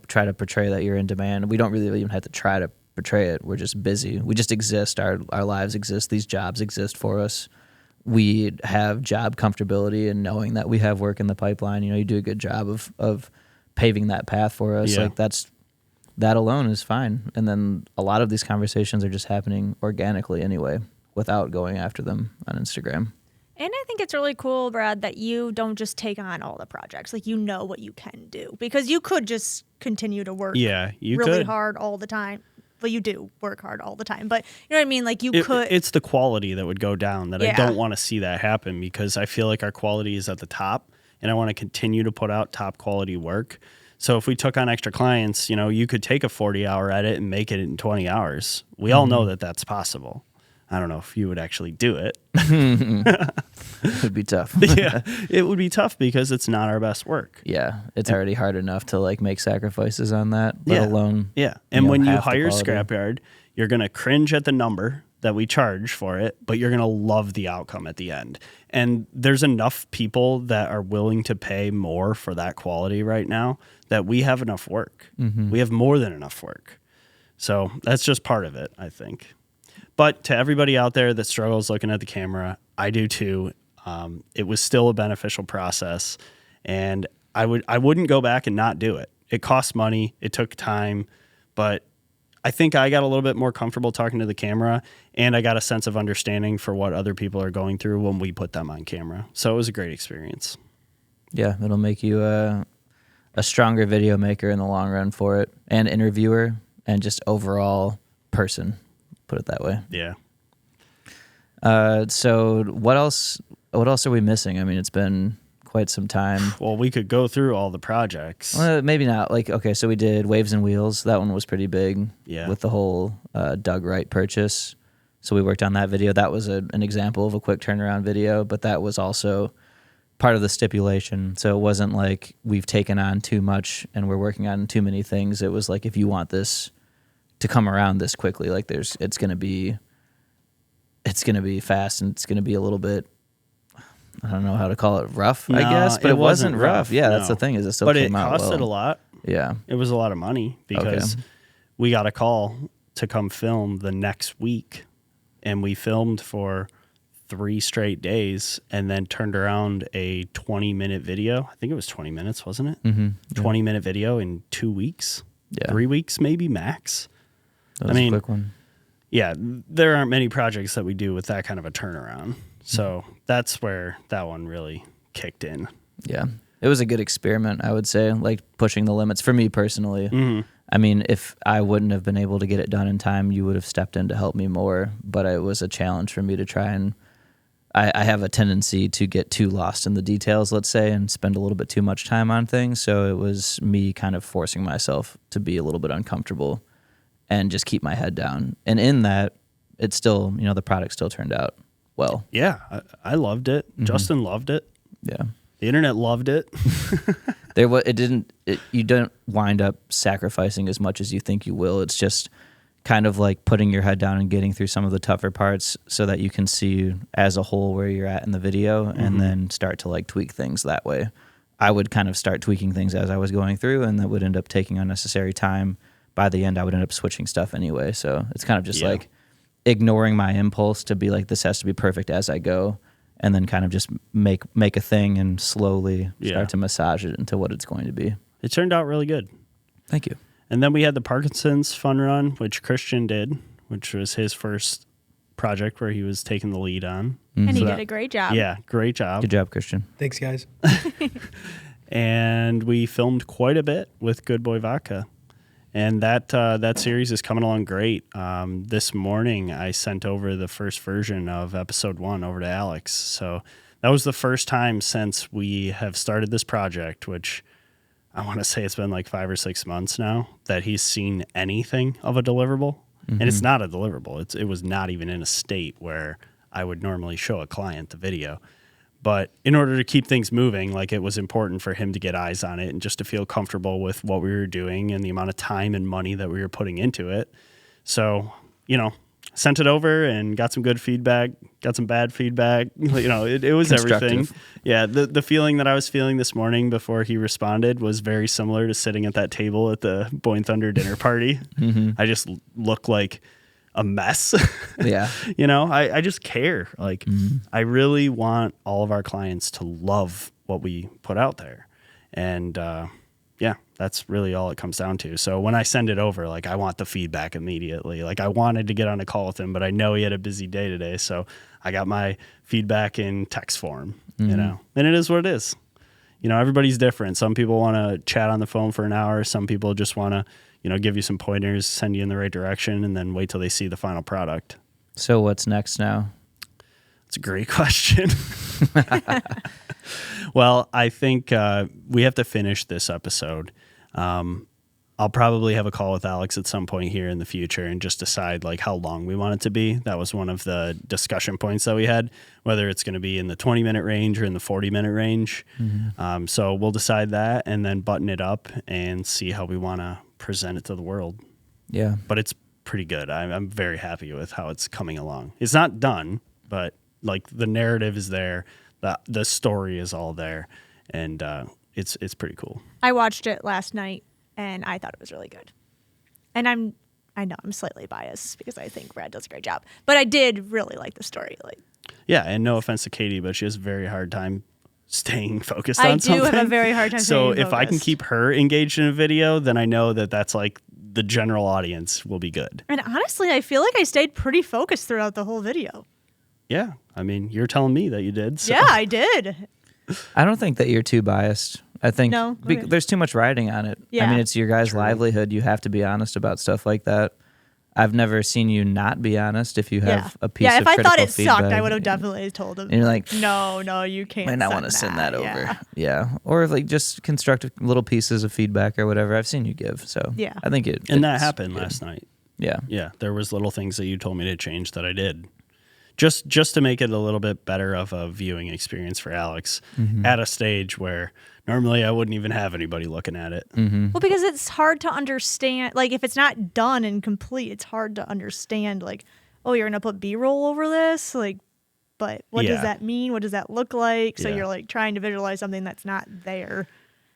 S2: try to portray that you're in demand. We don't really even have to try to portray it. We're just busy. We just exist. Our lives exist. These jobs exist for us. We have job comfortability and knowing that we have work in the pipeline. You do a good job of paving that path for us.
S1: Yeah.
S2: Like that alone is fine. And then a lot of these conversations are just happening organically anyway, without going after them on Instagram.
S3: And I think it's really cool, Brad, that you don't just take on all the projects. Like, you know what you can do, because you could just continue to work really hard all the time. Well, you do work hard all the time, but you know what I mean? Like, could.
S1: It's the quality that would go down that I don't want to see that happen, because I feel like our quality is at the top and I want to continue to put out top quality work. So if we took on extra clients, you could take a 40-hour edit and make it in 20 hours. We all know that that's possible. I don't know if you would actually do it.
S2: It would be tough.
S1: Yeah, it would be tough because it's not our best work.
S2: Yeah, it's already hard enough to make sacrifices on that, let alone.
S1: Yeah, and when you hire Scrapyard, you're going to cringe at the number that we charge for it, but you're going to love the outcome at the end. And there's enough people that are willing to pay more for that quality right now that we have enough work. Mm-hmm. We have more than enough work. So that's just part of it, I think. But to everybody out there that struggles looking at the camera, I do too. It was still a beneficial process, and I wouldn't go back and not do it. It cost money, it took time, but I think I got a little bit more comfortable talking to the camera, and I got a sense of understanding for what other people are going through when we put them on camera. So it was a great experience.
S2: Yeah, it'll make you a stronger video maker in the long run for it, and interviewer, and just overall person. Put it that way.
S1: Yeah.
S2: So what else What else are we missing? I mean, it's been quite some time.
S1: Well, we could go through all the projects.
S2: Maybe not. Like, okay, so we did Waves and Wheels. That one was pretty big.
S1: Yeah.
S2: With the whole Doug Wright purchase. So we worked on that video. That was an example of a quick turnaround video, but that was also part of the stipulation. So it wasn't like we've taken on too much and we're working on too many things. It was like, if you want this to come around this quickly, like it's going to be fast, and it's going to be a little bit, I don't know how to call it, rough, I guess, but it wasn't rough. Yeah, that's the thing, is it still came out well.
S1: But it costed a lot.
S2: Yeah.
S1: It was a lot of money because we got a call to come film the next week, and we filmed for 3 straight days and then turned around a 20-minute video. I think it was 20 minutes, wasn't it?
S2: Mm-hmm. Yeah.
S1: 20-minute video in 2 weeks.
S2: Yeah.
S1: 3 weeks maybe max.
S2: That was a quick one.
S1: Yeah, there aren't many projects that we do with that kind of a turnaround. So that's where that one really kicked in.
S2: Yeah. It was a good experiment, I would say, like pushing the limits for me personally.
S1: Mm-hmm.
S2: I mean, if I wouldn't have been able to get it done in time, you would have stepped in to help me more. But it was a challenge for me to try and I have a tendency to get too lost in the details, let's say, and spend a little bit too much time on things. So it was me kind of forcing myself to be a little bit uncomfortable and just keep my head down. And in that, it's still, the product still turned out well.
S1: Yeah, I loved it. Mm-hmm. Justin loved it.
S2: Yeah.
S1: The internet loved it.
S2: You don't wind up sacrificing as much as you think you will. It's just kind of like putting your head down and getting through some of the tougher parts so that you can see as a whole where you're at in the video, and then start to like tweak things that way. I would kind of start tweaking things as I was going through, and that would end up taking unnecessary time. By the end, I would end up switching stuff anyway. So it's kind of just like ignoring my impulse to be like, this has to be perfect as I go, and then kind of just make a thing and slowly start to massage it into what it's going to be.
S1: It turned out really good.
S2: Thank you.
S1: And then we had the Parkinson's fun run, which Christian did, which was his first project where he was taking the lead on.
S3: And he did a great job.
S1: Yeah, great job.
S2: Good job, Christian.
S4: Thanks, guys.
S1: And we filmed quite a bit with Good Boy Vodka. And that series is coming along great. This morning, I sent over the first version of episode 1 over to Alex. So that was the first time since we have started this project, which I want to say it's been like 5 or 6 months now, that he's seen anything of a deliverable. And it's not a deliverable. It was not even in a state where I would normally show a client the video. But in order to keep things moving, like, it was important for him to get eyes on it and just to feel comfortable with what we were doing and the amount of time and money that we were putting into it. So, sent it over and got some good feedback, got some bad feedback. It was everything. Yeah, the feeling that I was feeling this morning before he responded was very similar to sitting at that table at the Boyne Thunder dinner party. I just look like a mess.
S2: Yeah.
S1: I just care. Like, I really want all of our clients to love what we put out there. And that's really all it comes down to. So when I send it over, like, I want the feedback immediately. Like, I wanted to get on a call with him, but I know he had a busy day today. So I got my feedback in text form, and it is what it is. Everybody's different. Some people want to chat on the phone for an hour. Some people just want to, give you some pointers, send you in the right direction, and then wait till they see the final product.
S2: So what's next now?
S1: It's a great question. Well, I think we have to finish this episode. I'll probably have a call with Alex at some point here in the future and just decide like how long we want it to be. That was one of the discussion points that we had, whether it's going to be in the 20-minute range or in the 40-minute range. So we'll decide that and then button it up and see how we want to present it to the world.
S2: Yeah.
S1: But it's pretty good. I'm very happy with how it's coming along. It's not done, but like the narrative is there. The story is all there. And it's pretty cool.
S3: I watched it last night and I thought it was really good. And I know I'm slightly biased because I think Brad does a great job, but I did really like the story.
S1: Yeah, and no offense to Katie, but she has a very hard time staying focused on something.
S3: I do have a very hard time
S1: So
S3: staying
S1: if I can keep her engaged in a video, then I know that that's like the general audience will be good.
S3: And honestly, I feel like I stayed pretty focused throughout the whole video.
S1: Yeah, I mean, you're telling me that you did. So.
S3: Yeah, I did.
S2: I don't think that you're too biased. I think
S3: Okay.
S2: there's too much riding on it.
S3: Yeah.
S2: I mean, it's your guys' livelihood. You have to be honest about stuff like that. I've never seen you not be honest. If you have a piece
S3: if
S2: of
S3: I
S2: critical
S3: thought it
S2: feedback,
S3: sucked, I would have definitely told him.
S2: And you're like,
S3: no, you can't.
S2: might not want to send that over.
S3: Yeah.
S2: Yeah. Or like just constructive little pieces of feedback or whatever I've seen you give. So
S3: Yeah.
S2: I think it.
S1: And that
S2: it's
S1: happened
S2: good.
S1: last night.
S2: Yeah.
S1: Yeah, there was little things that you told me to change that I did. Just to make it a little bit better of a viewing experience for Alex at a stage where normally I wouldn't even have anybody looking at it.
S3: Well, because it's hard to understand. Like, if it's not done and complete, it's hard to understand. Like, oh, you're gonna put B-roll over this, like, but what does that mean? What does that look like? So
S1: Yeah.
S3: you're like trying to visualize something that's not there.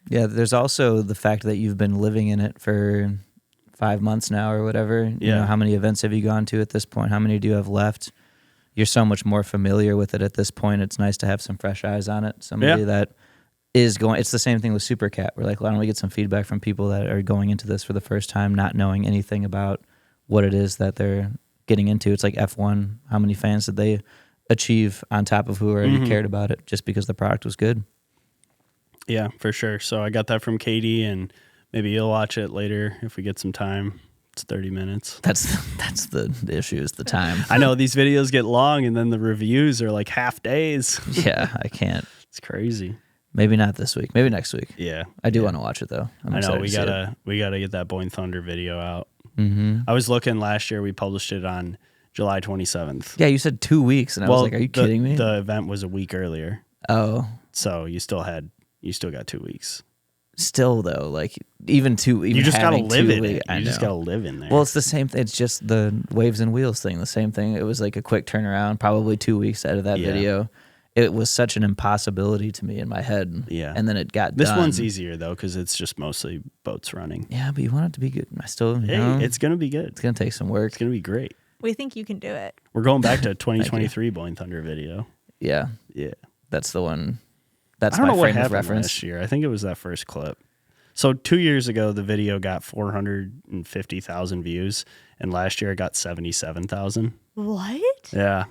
S2: Yeah. There's also the fact that you've been living in it for 5 months now or whatever. You
S1: Yeah.
S2: know, how many events have you gone to at this point? How many do you have left? You're so much more familiar with it at this point. It's nice to have some fresh eyes on it. Somebody that is going. It's the same thing with Supercat. We're like, why don't we get some feedback from people that are going into this for the first time, not knowing anything about what it is that they're getting into. It's like F1. How many fans did they achieve on top of who already cared about it just because the product was good?
S1: Yeah, for sure. So I got that from Katie, and maybe you'll watch it later if we get some time. It's 30 minutes.
S2: That's the issue is the time.
S1: I know these videos get long, and then the reviews are like half days.
S2: Yeah, I can't.
S1: It's crazy.
S2: Maybe not this week. Maybe next week.
S1: Yeah,
S2: I do want to watch it though. I'm
S1: I know
S2: excited
S1: we
S2: to see it.
S1: gotta get that Boyne Thunder video out.
S2: Mm-hmm.
S1: I was looking last year. We published it on July 27th.
S2: Yeah, you said 2 weeks, and I was like, "Are you kidding me?"
S1: The event was a week earlier,
S2: Oh,
S1: so you still got 2 weeks.
S2: still though, like even
S1: You just gotta
S2: having
S1: live
S2: 2
S1: in
S2: weeks,
S1: it.
S2: I
S1: You just
S2: know.
S1: gotta live in there.
S2: Well, it's the same. It's just the waves and wheels thing. The same thing. It was like a quick turnaround, probably 2 weeks out of that
S1: Yeah.
S2: video. It was such an impossibility to me in my head.
S1: Yeah.
S2: and then it got
S1: this
S2: done.
S1: one's easier though because it's just mostly boats running.
S2: Yeah, but you want it to be good. I still, you
S1: Hey,
S2: know,
S1: it's gonna be good.
S2: it's gonna take some work.
S1: It's gonna be great.
S3: We think you can do it.
S1: We're going back to 2023 Boyne Thunder video.
S2: Yeah,
S1: Yeah.
S2: that's the one. That's
S1: I don't
S2: my
S1: know what
S2: frame of
S1: happened
S2: reference.
S1: last year. I think it was that first clip. So 2 years ago, the video got 450,000 views, and last year it got 77,000.
S3: What?
S1: Yeah,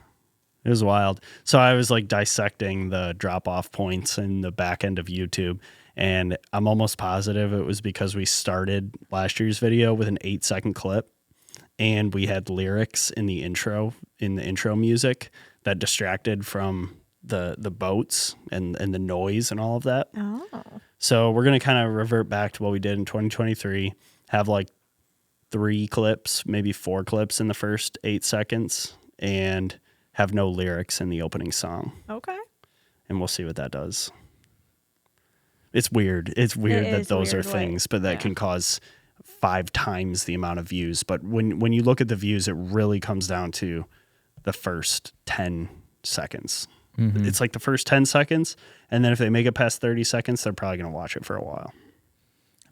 S1: it was wild. So I was like dissecting the drop-off points in the back end of YouTube, and I'm almost positive it was because we started last year's video with an 8-second clip, and we had lyrics in the intro music that distracted from the boats and the noise and all of that.
S3: Oh.
S1: So we're going to kind of revert back to what we did in 2023, have like 3 clips, maybe 4 clips in the first 8 seconds, and have no lyrics in the opening song.
S3: Okay.
S1: And we'll see what that does. It's weird. It's weird
S3: It
S1: that
S3: is
S1: those
S3: weird,
S1: are things, but that
S3: yeah.
S1: can cause 5 times the amount of views. But when you look at the views, it really comes down to the first 10 seconds.
S2: Mm-hmm.
S1: It's like the first 10 seconds, and then if they make it past 30 seconds, they're probably going to watch it for a while.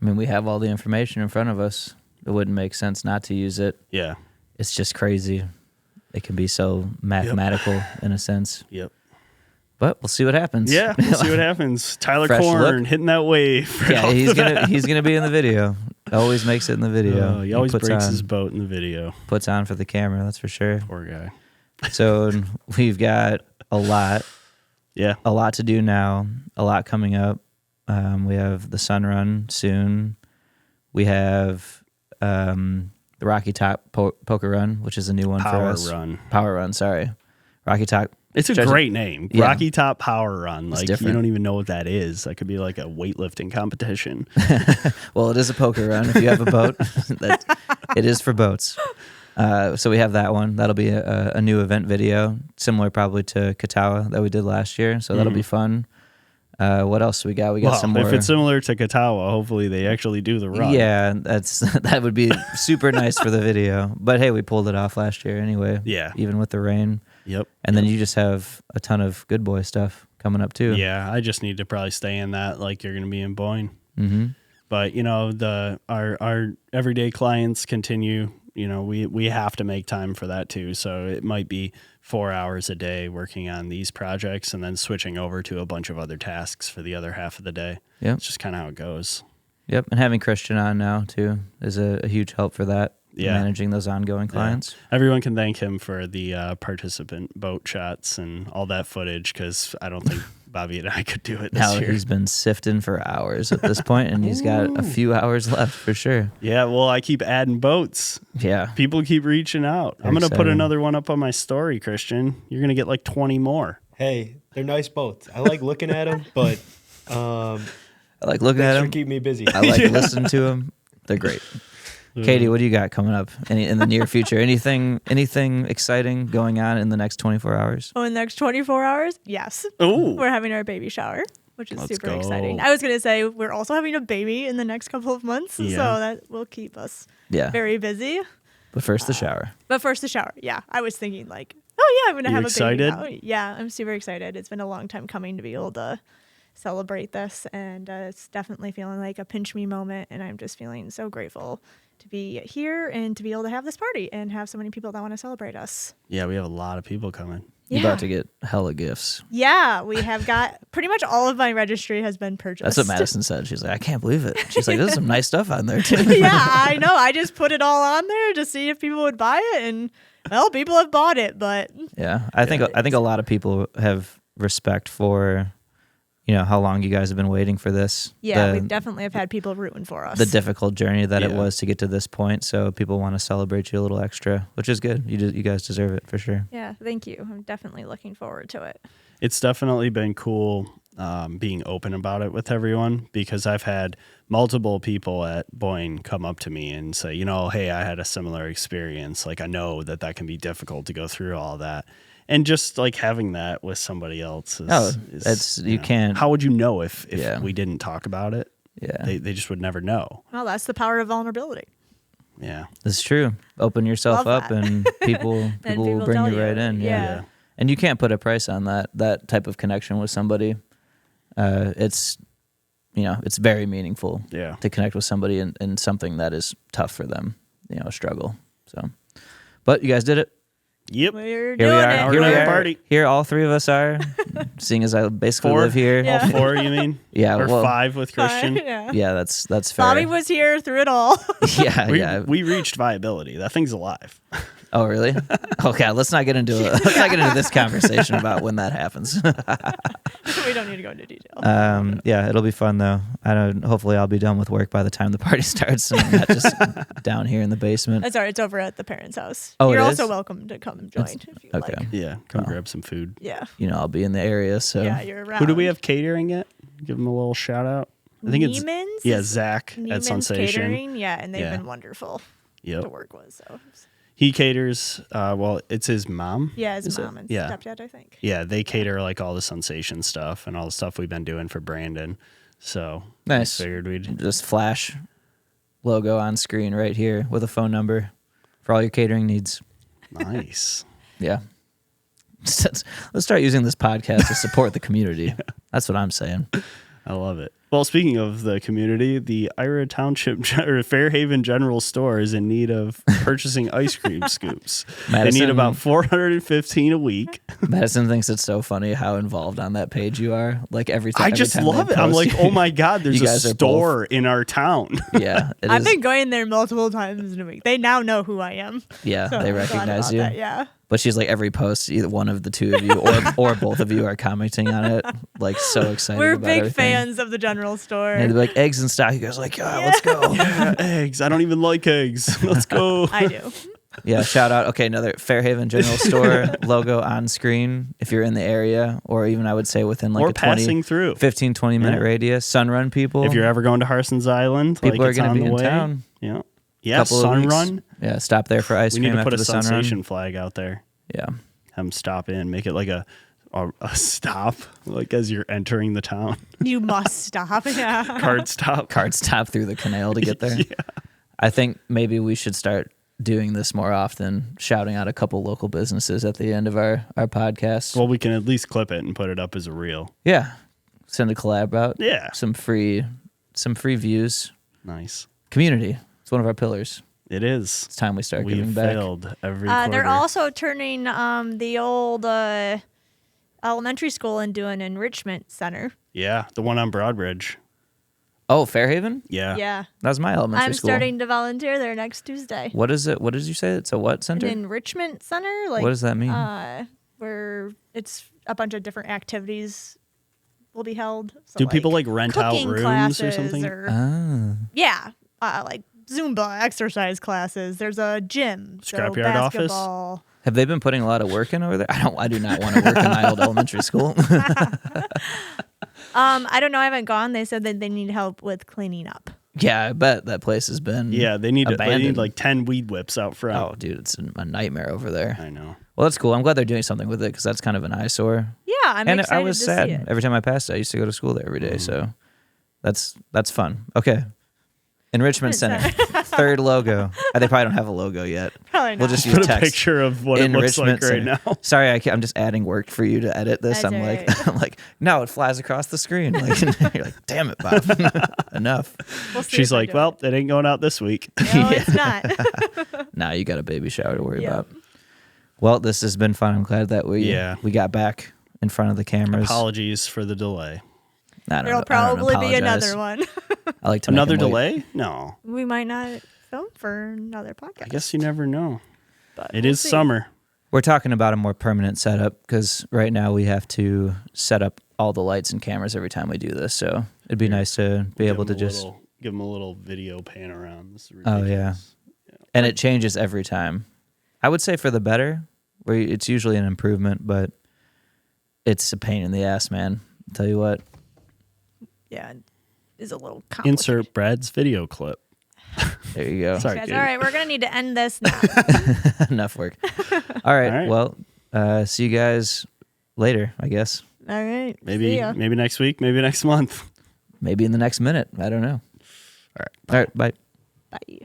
S2: I mean, we have all the information in front of us. It wouldn't make sense not to use it.
S1: Yeah.
S2: It's just crazy. It can be so mathematical in a sense.
S1: Yep.
S2: But we'll see what happens.
S1: Yeah, we'll see what happens. Tyler
S2: Fresh
S1: Korn
S2: look.
S1: hitting that wave.
S2: Yeah, he's gonna be in the video. Always makes it in the video.
S1: He always breaks
S2: on,
S1: his boat in the video.
S2: puts on for the camera. That's for sure.
S1: Poor guy.
S2: So we've got a lot
S1: Yeah.
S2: to do now. A lot coming up. We have the Sun Run soon. We have the Rocky Top Poker Run, which is a new one for
S1: Power
S2: us.
S1: Run.
S2: Power Run. Sorry, Rocky Top.
S1: It's a great name.
S2: Yeah.
S1: Rocky Top Power Run. Like, you
S2: different.
S1: don't even know what that is. That could be like a weightlifting competition.
S2: Well, it is a poker run. If you have a boat, it is for boats. So we have that one. That'll be a new event video, similar probably to Katawa that we did last year. So that'll be fun. What else we got? We got some more.
S1: If it's similar to Katawa, hopefully they actually do the run.
S2: Yeah, that would be super nice for the video. But hey, we pulled it off last year anyway.
S1: Yeah.
S2: Even with the rain.
S1: Yep.
S2: And then you just have a ton of good boy stuff coming up too.
S1: Yeah, I just need to probably stay in that like you're going to be in Boyne.
S2: Mm-hmm.
S1: But, you know, our everyday clients continue. You know, we have to make time for that too. So it might be 4 hours a day working on these projects and then switching over to a bunch of other tasks for the other half of the day.
S2: Yep.
S1: It's just kind of how it goes.
S2: Yep. And having Christian on now too is a huge help for that.
S1: Yeah.
S2: Managing those ongoing clients.
S1: Yeah. Everyone can thank him for the participant boat shots and all that footage because I don't think Bobby and I could do it this
S2: Now
S1: year.
S2: he's been sifting for hours at this point, and he's got a few hours left for sure.
S1: Yeah, well, I keep adding boats.
S2: Yeah.
S1: People keep reaching out. I'm going to put
S2: exciting.
S1: another one up on my story, Christian. You're going to get like 20 more.
S4: Hey, they're nice boats. I like looking at them, but
S2: I like looking
S4: thanks
S2: at
S4: for
S2: him.
S4: keeping me busy.
S2: I like listening to them. They're great. Katie, what do you got coming up in the near future? Anything exciting going on in the next 24 hours?
S3: Oh, in the next 24 hours? Yes.
S1: Ooh.
S3: We're having our baby shower, which is
S1: Let's
S3: super
S1: go.
S3: exciting. I was going to say we're also having a baby in the next couple of months,
S1: Yeah.
S3: so that will keep us
S2: Yeah.
S3: very busy.
S2: But first, the shower.
S3: But first, the shower. Yeah, I was thinking like, oh yeah, I'm going to
S1: You
S3: have
S1: excited?
S3: a baby now. Yeah, I'm super excited. It's been a long time coming to be able to celebrate this, and it's definitely feeling like a pinch me moment, and I'm just feeling so grateful to be here and to be able to have this party and have so many people that want to celebrate us.
S1: Yeah, we have a lot of people coming.
S2: You're about to get hella gifts.
S3: Yeah, we have got pretty much all of my registry has been purchased.
S2: That's what Madison said. She's like, I can't believe it. She's like, there's some nice stuff on there too.
S3: Yeah, I know. I just put it all on there to see if people would buy it, and well, people have bought it. But
S2: Yeah, I think a lot of people have respect for, how long you guys have been waiting for this.
S3: yeah, we definitely have had people rooting for us.
S2: The difficult journey that it
S1: Yeah.
S2: was to get to this point. So people want to celebrate you a little extra, which is good. You guys deserve it for sure.
S3: Yeah, thank you. I'm definitely looking forward to it.
S1: It's definitely been cool being open about it with everyone, because I've had multiple people at Boyne come up to me and say, hey, I had a similar experience. Like, I know that can be difficult to go through all that. And just like having that with somebody else is
S2: you can't.
S1: How would you know if
S2: Yeah.
S1: we didn't talk about it?
S2: Yeah,
S1: They just would never know.
S3: Well, that's the power of vulnerability.
S1: Yeah.
S2: it's true. Open yourself
S3: Love
S2: up,
S3: that.
S2: and people
S3: And
S2: will
S3: people
S2: bring
S3: tell
S2: you right
S3: you.
S2: in.
S3: Yeah.
S1: Yeah.
S2: And you can't put a price on that type of connection with somebody. It's very meaningful
S1: Yeah.
S2: to connect with somebody in something that is tough for them, a struggle. So, but you guys did it.
S1: Yep.
S3: We're
S2: Here
S3: doing
S2: we are.
S3: it.
S1: Now we're
S2: Here
S1: gonna
S2: we
S1: have a
S2: are.
S1: party.
S2: Here, all three of us are. Seeing as I basically
S1: Four?
S2: live here.
S3: Yeah.
S1: All four, you mean?
S2: Yeah,
S1: Or
S2: well-
S1: 5 with Christian?
S3: Yeah.
S2: Yeah, that's fair.
S3: Bobby was here through it all.
S2: yeah,
S1: We,
S2: yeah.
S1: we reached viability. That thing's alive.
S2: Oh, really? Okay, let's not get into this conversation about when that happens.
S3: We don't need to go into detail.
S2: Yeah, it'll be fun though. Hopefully, I'll be done with work by the time the party starts, and I'm not just down here in the basement.
S3: That's all right. It's over at the parents' house.
S2: Oh,
S3: You're
S2: it
S3: also
S2: is?
S3: welcome to come and join if you
S2: Okay.
S3: like.
S1: Yeah. Come grab some food.
S3: Yeah.
S2: I'll be in the area, so
S3: Yeah, you're around.
S1: Who do we have catering yet? Give them a little shout out. I think it's
S3: Neiman's?
S1: yeah, Zach at
S3: Neiman's
S1: Sensation.
S3: Catering. Yeah, and they've
S1: Yeah.
S3: been wonderful
S1: Yep.
S3: to work with. So
S1: He caters. Well, it's his mom.
S3: yeah, his
S2: Is it?
S3: mom and
S1: Yeah.
S3: stepdad, I think.
S1: Yeah, they cater like all the Sensation stuff and all the stuff we've been doing for Brandon. So
S2: Nice.
S1: I figured we'd
S2: just flash logo on screen right here with a phone number for all your catering needs.
S1: nice.
S2: Yeah. Let's start using this podcast to support the community. That's what I'm saying.
S1: I love it. Well, speaking of the community, the Ira Township or Fairhaven General Store is in need of purchasing ice cream scoops. They
S2: Madison-
S1: need about 415 a week.
S2: Madison thinks it's so funny how involved on that page you are. Like every time.
S1: I just
S2: every time
S1: love
S2: they
S1: it. I'm
S2: post,
S1: like, oh my God, there's
S2: You
S1: a
S2: guys are
S1: store in our town.
S2: Yeah, it
S3: I've
S2: is.
S3: been going there multiple times in a week. They now know who I am.
S2: Yeah,
S3: So
S2: they
S3: I'm glad
S2: recognize
S3: about
S2: you.
S3: that, yeah.
S2: But she's like every post, either one of the two of you or both of you are commenting on it, like so excited.
S3: We're
S2: about
S3: big
S2: everything.
S3: fans of the general store.
S2: And they'd be like eggs and stock. You guys are like, yeah, let's go.
S1: Yeah, eggs. I don't even like eggs. Let's go.
S3: I do.
S2: Yeah, shout out. Okay, another Fairhaven General Store logo on screen if you're in the area, or even I would say within like
S1: or
S2: a 20,
S1: passing through.
S2: 15, 20 minute
S1: Yeah.
S2: radius. Sunrun people.
S1: If you're ever going to Harson's Island,
S2: People
S1: like
S2: are
S1: it's
S2: going
S1: on
S2: to be
S1: the
S2: in
S1: way.
S2: town.
S1: Yeah. Yeah,
S2: Couple of weeks.
S1: Sunrun.
S2: Yeah, stop there for ice
S1: We
S2: cream
S1: need to put
S2: after
S1: a
S2: the Sunrun.
S1: Sensation flag out there.
S2: Yeah.
S1: Have them stop in, make it like a stop, like as you're entering the town.
S3: You must stop. Yeah.
S1: Card stop.
S2: Cart stop through the canal to get there.
S1: Yeah.
S2: I think maybe we should start doing this more often, shouting out a couple local businesses at the end of our podcast.
S1: Well, we can at least clip it and put it up as a reel.
S2: Yeah. Send a collab out.
S1: Yeah.
S2: Some free views.
S1: Nice.
S2: Community. It's one of our pillars.
S1: It is.
S2: It's time we start
S1: We
S2: giving back.
S1: failed every quarter.
S3: They're also turning the old elementary school into an enrichment center.
S1: Yeah, the one on Broadbridge.
S2: Oh, Fairhaven?
S1: Yeah.
S3: Yeah.
S2: That was my elementary
S3: I'm
S2: school.
S3: starting to volunteer there next Tuesday.
S2: What is it? What did you say? It's a what
S3: An
S2: center?
S3: enrichment center? Like
S2: What does that mean?
S3: where it's a bunch of different activities will be held. So,
S1: Do people like rent out
S3: cooking
S1: rooms or
S3: classes
S1: something?
S3: Yeah, like Zumba exercise classes. There's a gym.
S1: Scrapyard office?
S3: Basketball.
S2: Have they been putting a lot of work in over there? I do not want to work in my old elementary school.
S3: I don't know. I haven't gone. They said that they need help with cleaning up.
S2: Yeah, I bet that place has been
S1: They need
S2: abandoned.
S1: like 10 weed whips out front.
S2: Oh, dude, it's a nightmare over there.
S1: I know.
S2: Well, that's cool. I'm glad they're doing something with it because that's kind of an eyesore.
S3: Yeah, I'm
S2: And
S3: excited
S2: I was
S3: to
S2: sad
S3: see it.
S2: every time I passed it. I used to go to school there every day, so that's fun. Okay, Enrichment Center, third logo. They probably don't have a logo yet.
S3: Probably not.
S2: We'll just use
S1: Put a
S2: text.
S1: picture of what it looks like
S2: Enrichment
S1: right
S2: Center.
S1: now.
S2: Sorry, I'm just adding work for you to edit this.
S3: That's
S2: I'm
S3: all
S2: like,
S3: right.
S2: I'm like, no, it flies across the screen. Like, you're like, damn it, Bob, enough.
S3: We'll see
S1: She's
S3: if I
S1: like,
S3: do
S1: well, it ain't going out this week.
S3: it. No, it's not.
S2: Now you got a baby shower to worry
S3: Yeah.
S2: about. Well, this has been fun. I'm glad that we got back in front of the cameras.
S1: Apologies for the delay.
S2: I don't
S3: There'll
S2: know- I don't
S3: probably be
S2: apologize.
S3: another one.
S2: I like to make
S1: Another
S2: them wait.
S1: delay? No.
S3: We might not film for another podcast.
S1: I guess you never know.
S3: but
S1: It
S3: we'll
S1: is
S3: see.
S1: summer.
S2: We're talking about a more permanent setup because right now we have to set up all the lights and cameras every time we do this. So it'd be nice to be able to just.
S1: Give them a little video pan around. This is
S2: Oh,
S1: ridiculous.
S2: yeah. And it changes every time. I would say for the better, where it's usually an improvement, but it's a pain in the ass, man. I'll tell you what.
S3: Yeah, it is a little complicated.
S1: Insert Brad's video clip.
S2: There you go.
S1: Sorry,
S3: Guys,
S1: dude.
S3: all right, we're gonna need to end this now.
S2: Enough work. All right.
S1: All right.
S2: Well, see you guys later, I guess.
S3: All right, see
S1: Maybe
S3: ya.
S1: next week, maybe next month.
S2: Maybe in the next minute. I don't know. All right. Bye.
S3: Bye.